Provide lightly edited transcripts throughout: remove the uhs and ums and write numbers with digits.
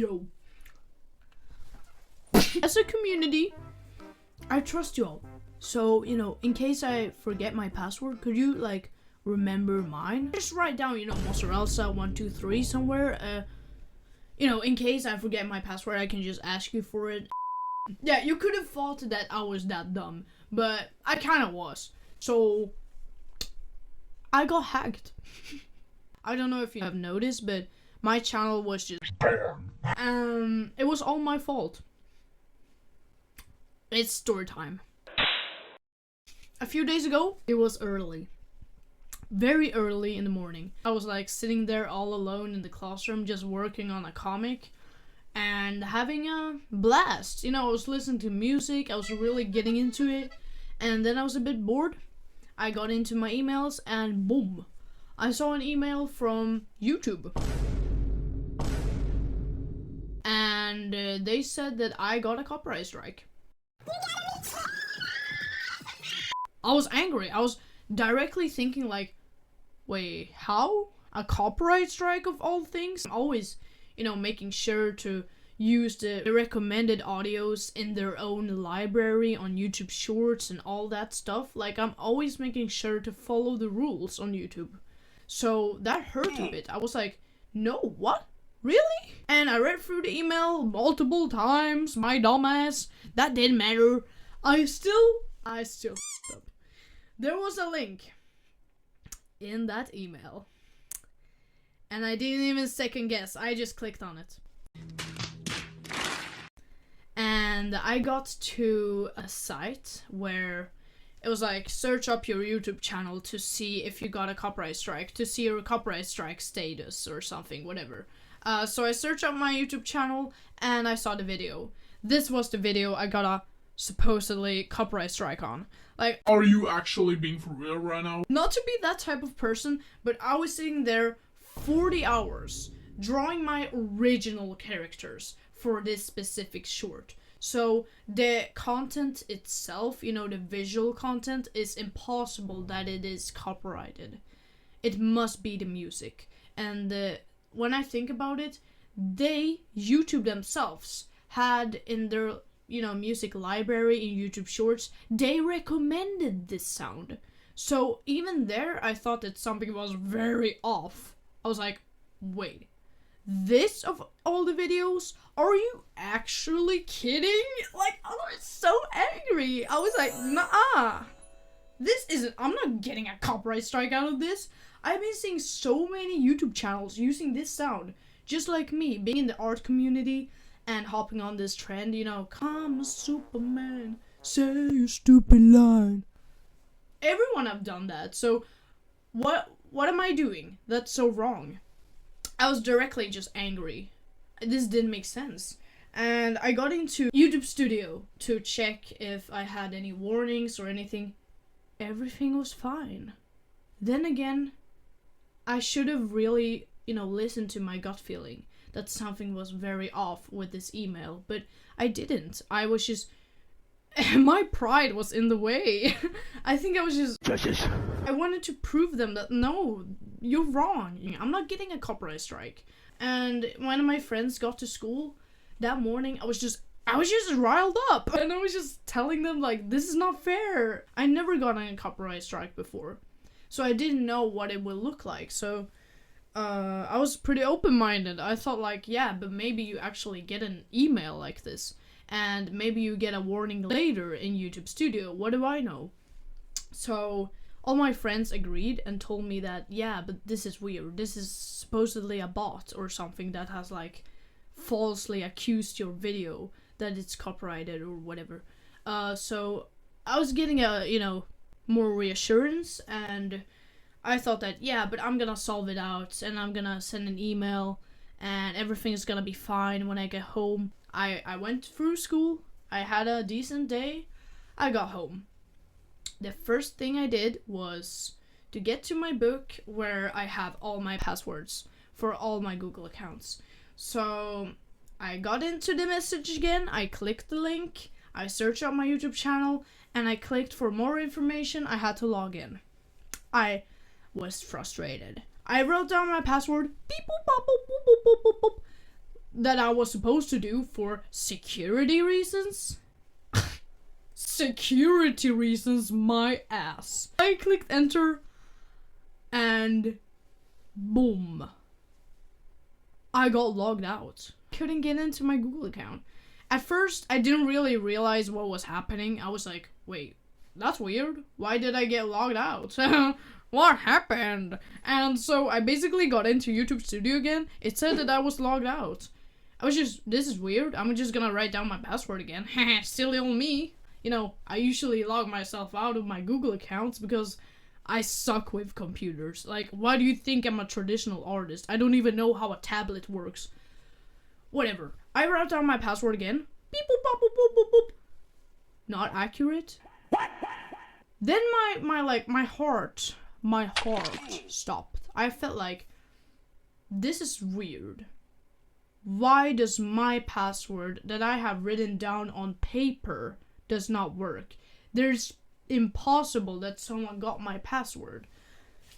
Yo. As a community, I trust you all. So, you know, in case I forget my password, could you, like, remember mine? Just write down, you know, Mozzarellsa 123 somewhere. You know, in case I forget my password, I can just ask you for it. Yeah, you could have thought that I was that dumb, but I kind of was. So, I got hacked. I don't know if you have noticed, but my channel was just it was all my fault. It's story time. A few days ago, it was early. Very early in the morning. I was like sitting there all alone in the classroom just working on a comic and having a blast. You know, I was listening to music, I was really getting into it, and then I was a bit bored. I got into my emails and boom, I saw an email from YouTube. And they said that I got a copyright strike. I was angry. I was directly thinking like, wait, how? A copyright strike of all things? I'm always, you know, making sure to use the recommended audios in their own library on YouTube Shorts and all that stuff. Like, I'm always making sure to follow the rules on YouTube. So that hurt a bit. I was like, no, what? Really? And I read through the email multiple times, my dumbass. That didn't matter. I still f***ed up. There was a link in that email. And I didn't even second guess. I just clicked on it. And I got to a site where it was like, search up your YouTube channel to see if you got a copyright strike, to see your copyright strike status or something, whatever. So I searched up my YouTube channel and I saw the video. This was the video I got a supposedly copyright strike on. Like, are you actually being for real right now? Not to be that type of person, but I was sitting there 40 hours drawing my original characters for this specific short. So the content itself, you know, the visual content, is impossible that it is copyrighted. It must be the music. And when I think about it, YouTube themselves had in their, you know, music library in YouTube Shorts, they recommended this sound. So even there, I thought that something was very off. I was like, wait, this of all the videos? Are you actually kidding? Like, I was so angry. I was like, nah, this isn't, I'm not getting a copyright strike out of this. I've been seeing so many YouTube channels using this sound, just like me, being in the art community and hopping on this trend, you know, come Superman, say your stupid line. Everyone have done that, so what am I doing that's so wrong? I was directly just angry. This didn't make sense. And I got into YouTube Studio to check if I had any warnings or anything. Everything was fine. Then again, I should have really, you know, listened to my gut feeling that something was very off with this email, but I didn't. I was just, my pride was in the way. I think I was just, I wanted to prove them that no, you're wrong. I'm not getting a copyright strike. And when my friends got to school that morning, I was just riled up. And I was just telling them, like, this is not fair. I never got a copyright strike before, so I didn't know what it would look like. So I was pretty open-minded. I thought like, yeah, but maybe you actually get an email like this, and maybe you get a warning later in YouTube Studio. What do I know? So all my friends agreed and told me that, yeah, but this is weird. This is supposedly a bot or something that has like falsely accused your video that it's copyrighted or whatever. So I was getting a, you know, more reassurance, and I thought that, yeah, but I'm gonna solve it out and I'm gonna send an email and everything's gonna be fine when I get home. I went through school, I had a decent day, I got home. The first thing I did was to get to my book where I have all my passwords for all my Google accounts. So I got into the message again, I clicked the link, I searched up my YouTube channel, and I clicked for more information. I had to log in. I was frustrated. I wrote down my password, beep boop bop boop boop boop boop boop. that I was supposed to do for security reasons. Security reasons, my ass. I clicked enter and boom. I got logged out. Couldn't get into my Google account. At first, I didn't really realize what was happening. I was like, wait, that's weird. Why did I get logged out? What happened? And so I basically got into YouTube Studio again. It said that I was logged out. I was just, this is weird. I'm just gonna write down my password again. Silly old me. You know, I usually log myself out of my Google accounts because I suck with computers. Like, why do you think I'm a traditional artist? I don't even know how a tablet works. Whatever. I wrote down my password again. Beep boop bop boop boop boop boop. Not accurate. Then my heart stopped. I felt like, this is weird. Why does my password that I have written down on paper does not work? There's impossible that someone got my password.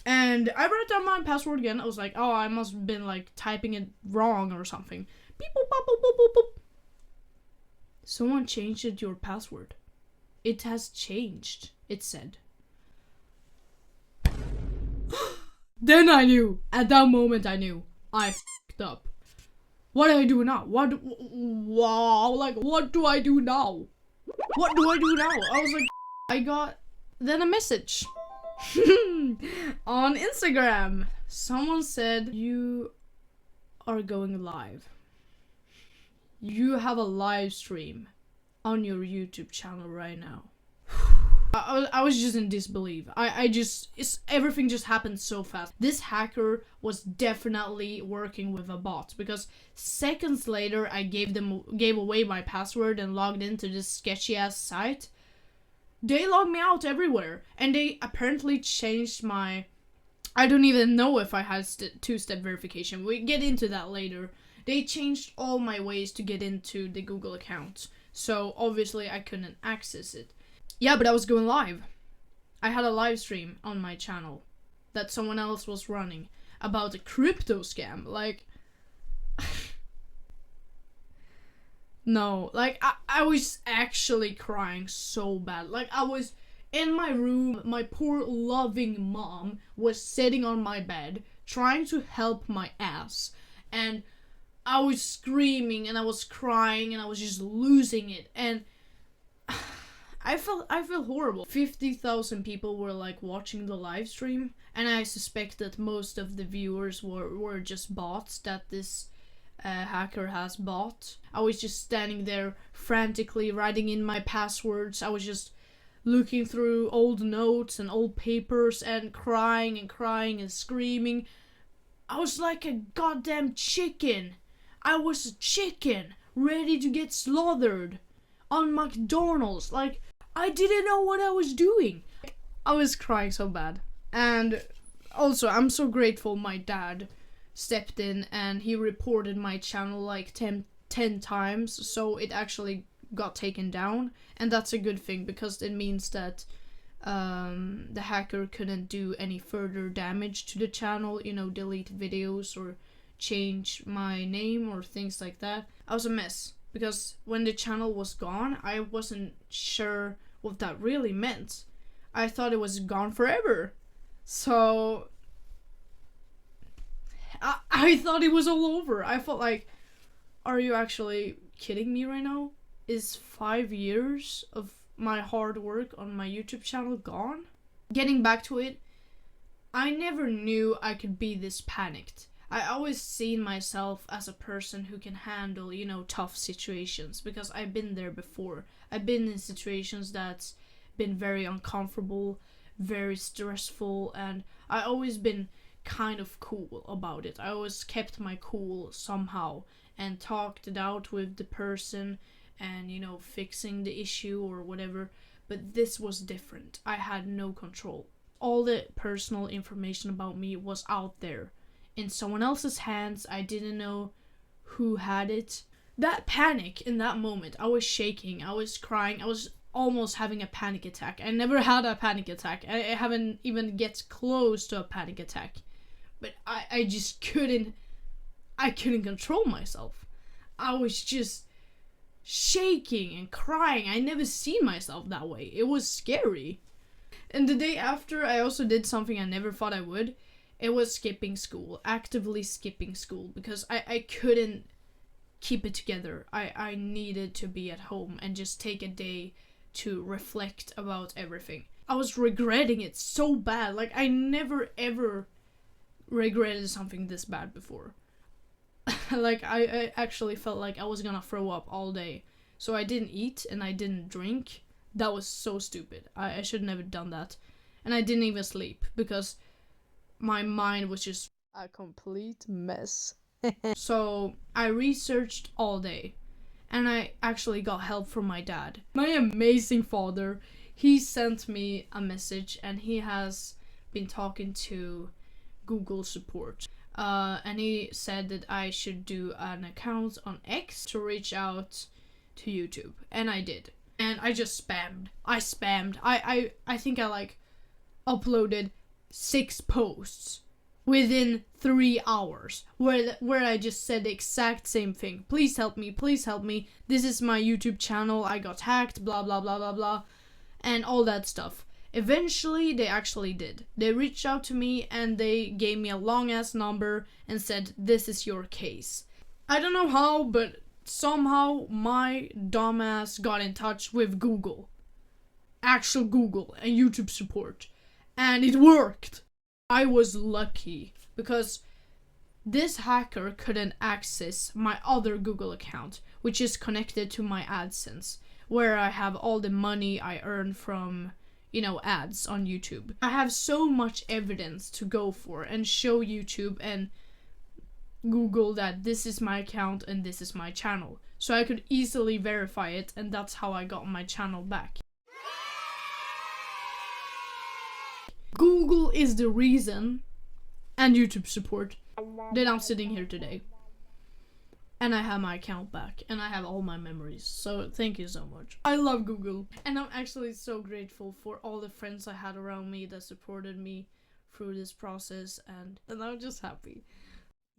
And I wrote down my password again. I was like, oh, I must have been like typing it wrong or something. Beep boop bop boop boop boop boop. Someone changed your password. It has changed, it said. Then I knew. At that moment I knew. I f***ed up. What do I do now? Wow, like, what do I do now? What do I do now? I was like, I got then a message on Instagram. Someone said, you are going live. You have a live stream on your YouTube channel right now. I was just in disbelief. Everything just happened so fast. This hacker was definitely working with a bot, because seconds later I gave away my password and logged into this sketchy ass site. They logged me out everywhere, and they apparently changed my, I don't even know if I had two-step verification. We get into that later. They changed all my ways to get into the Google account, so obviously I couldn't access it. Yeah, but I was going live. I had a live stream on my channel that someone else was running about a crypto scam. Like, no, like, I was actually crying so bad. Like, I was in my room, my poor loving mom was sitting on my bed trying to help my ass, and I was screaming and I was crying and I was just losing it, and I felt horrible. 50,000 people were like watching the live stream, and I suspect that most of the viewers were just bots that this hacker has bought. I was just standing there frantically writing in my passwords. I was just looking through old notes and old papers and crying and screaming. I was like a goddamn chicken. I was a chicken ready to get slaughtered on McDonald's. Like, I didn't know what I was doing. I was crying so bad. And also, I'm so grateful my dad stepped in and he reported my channel like 10 times, so it actually got taken down. And that's a good thing, because it means that the hacker couldn't do any further damage to the channel, you know, delete videos or change my name or things like that. I was a mess, because when the channel was gone, I wasn't sure what that really meant. I thought it was gone forever. So I thought it was all over. I felt like, are you actually kidding me right now? Is 5 years of my hard work on my YouTube channel gone? Getting back to it, I never knew I could be this panicked. I always seen myself as a person who can handle, you know, tough situations, because I've been there before. I've been in situations that's been very uncomfortable, very stressful, and I always been kind of cool about it. I always kept my cool somehow and talked it out with the person and, you know, fixing the issue or whatever. But this was different. I had no control. All the personal information about me was out there in someone else's hands. I didn't know who had it. That panic in that moment, I was shaking, I was crying, I was almost having a panic attack. I never had a panic attack. I haven't even get close to a panic attack. But I just couldn't control myself. I was just shaking and crying. I never seen myself that way. It was scary. And the day after, I also did something I never thought I would. It was skipping school, actively skipping school, because I couldn't keep it together. I needed to be at home and just take a day to reflect about everything. I was regretting it so bad. Like, I never ever regretted something this bad before. Like, I actually felt like I was gonna throw up all day. So I didn't eat and I didn't drink. That was so stupid. I should have never done that. And I didn't even sleep because my mind was just a complete mess. So I researched all day. And I actually got help from my dad. My amazing father, he sent me a message and he has been talking to Google support. And he said that I should do an account on X to reach out to YouTube. And I did. And I just spammed. I think I like uploaded 6 posts within 3 hours where I just said the exact same thing. Please help me, please help me. This is my YouTube channel. I got hacked, blah blah blah blah blah, and all that stuff. Eventually, they actually did. They reached out to me and they gave me a long ass number and said, this is your case. I don't know how, but somehow my dumbass got in touch with Google. Actual Google and YouTube support. And it worked. I was lucky because this hacker couldn't access my other Google account, which is connected to my AdSense, where I have all the money I earn from, you know, ads on YouTube. I have so much evidence to go for and show YouTube and Google that this is my account and this is my channel. So I could easily verify it, and that's how I got my channel back. Google is the reason, and YouTube support, that I'm sitting here today. And I have my account back, and I have all my memories, so thank you so much. I love Google, and I'm actually so grateful for all the friends I had around me that supported me through this process, and I'm just happy.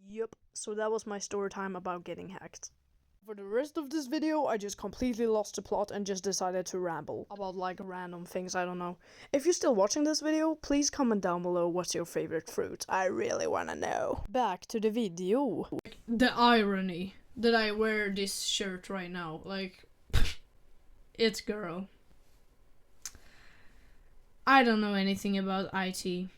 Yep, so that was my story time about getting hacked. For the rest of this video, I just completely lost the plot and just decided to ramble about like random things, I don't know. If you're still watching this video, please comment down below what's your favorite fruit. I really wanna know. Back to the video. The irony that I wear this shirt right now, like, it's girl. I don't know anything about IT.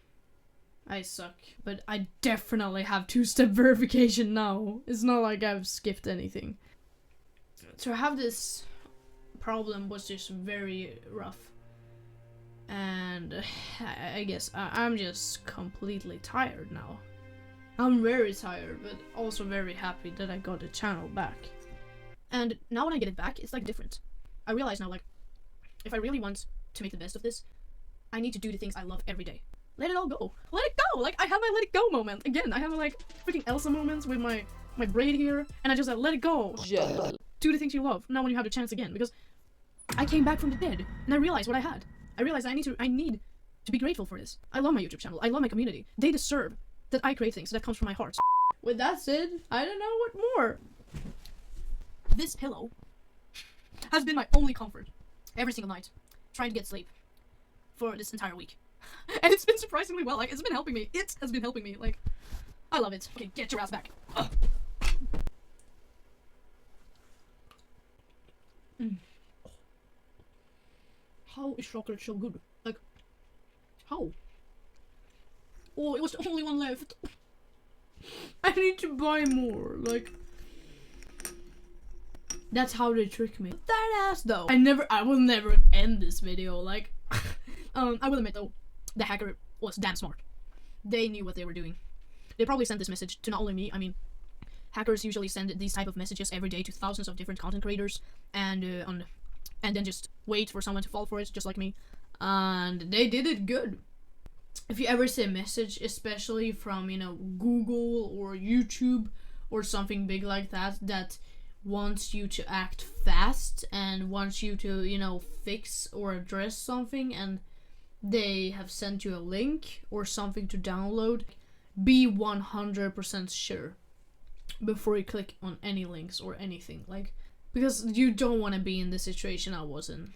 I suck, but I definitely have 2-step verification now. It's not like I've skipped anything. To have this problem was just very rough. And I guess I'm just completely tired now. I'm very tired, but also very happy that I got the channel back. And now when I get it back, it's like different. I realize now, like, if I really want to make the best of this, I need to do the things I love every day. Let it all go. Let it go! Like, I have my let it go moment. Again, I have my, like, freaking Elsa moments with my braid here, and I just like, let it go. Yeah. Do the things you love, now when you have the chance again, because I came back from the dead, and I realized what I had. I realized I need to be grateful for this. I love my YouTube channel. I love my community. They deserve that I create things that comes from my heart. With that said, I don't know what more. This pillow has been my only comfort every single night, trying to get sleep for this entire week. And it's been surprisingly well. Like, it's been helping me. It has been helping me. Like, I love it. Okay, get your ass back. Ugh. How is chocolate so good? Like, how? Oh, it was the only one left. I need to buy more. Like, that's how they trick me. That ass though. I will never end this video. Like, I will admit though, the hacker was damn smart. They knew what they were doing. They probably sent this message to not only me. I mean, hackers usually send these type of messages every day to thousands of different content creators, and then just wait for someone to fall for it, just like me. And they did it good. If you ever see a message, especially from, you know, Google or YouTube or something big like that, that wants you to act fast and wants you to, you know, fix or address something, and they have sent you a link or something to download, be 100% sure before you click on any links or anything, like, because you don't want to be in the situation I was in.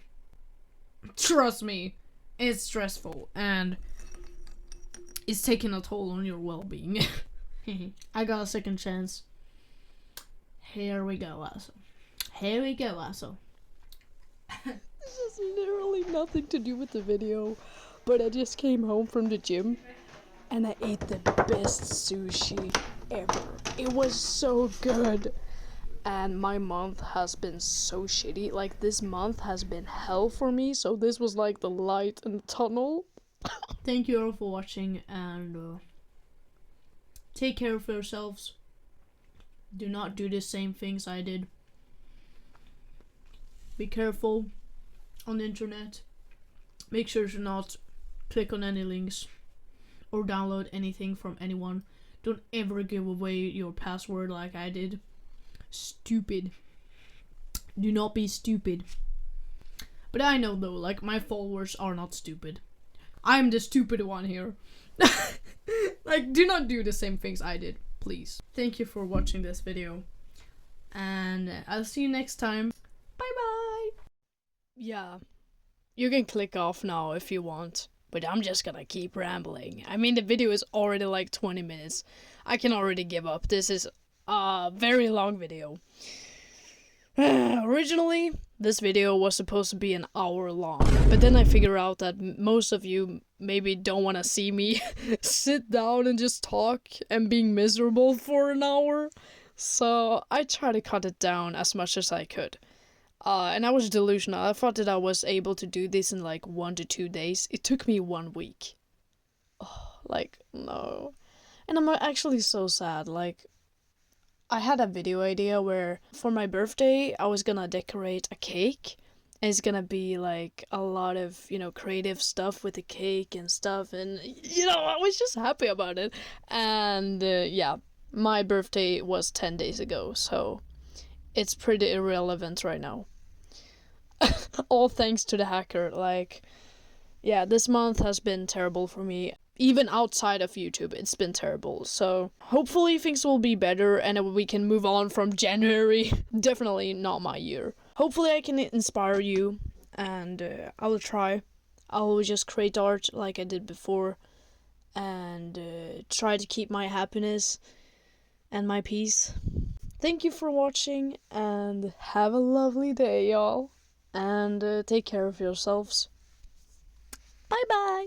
Trust me, it's stressful and it's taking a toll on your well-being. I got a second chance. Here we go, Asso. Here we go, Asso. This has literally nothing to do with the video, but I just came home from the gym and I ate the best sushi ever. It was so good. And my month has been so shitty. Like, this month has been hell for me, so this was like the light in the tunnel. Thank you all for watching, and take care of yourselves. Do not do the same things I did. Be careful on the internet. Make sure to not click on any links or download anything from anyone. Don't ever give away your password like I did. Stupid. Do not be stupid. But I know though, like, my followers are not stupid. I'm the stupid one here. Like, do not do the same things I did, please. Thank you for watching this video. And I'll see you next time. Bye bye. Yeah, you can click off now if you want, but I'm just gonna keep rambling. I mean, the video is already like 20 minutes. I can already give up. This is a very long video. Originally, this video was supposed to be an hour long, but then I figured out that most of you maybe don't want to see me sit down and just talk and being miserable for an hour, so I tried to cut it down as much as I could. And I was delusional. I thought that I was able to do this in like 1 to 2 days. It took me 1 week. Oh, like, no. And I'm actually so sad. Like, I had a video idea where for my birthday I was gonna decorate a cake. And it's gonna be like a lot of, you know, creative stuff with the cake and stuff. And, you know, I was just happy about it. And yeah, my birthday was 10 days ago. So it's pretty irrelevant right now. All thanks to the hacker. Like, yeah, this month has been terrible for me. Even outside of YouTube, it's been terrible. So hopefully things will be better and we can move on from January. Definitely not my year. Hopefully I can inspire you, and I will try. I will just create art like I did before, and try to keep my happiness and my peace. Thank you for watching, and have a lovely day, y'all. And take care of yourselves. Bye bye.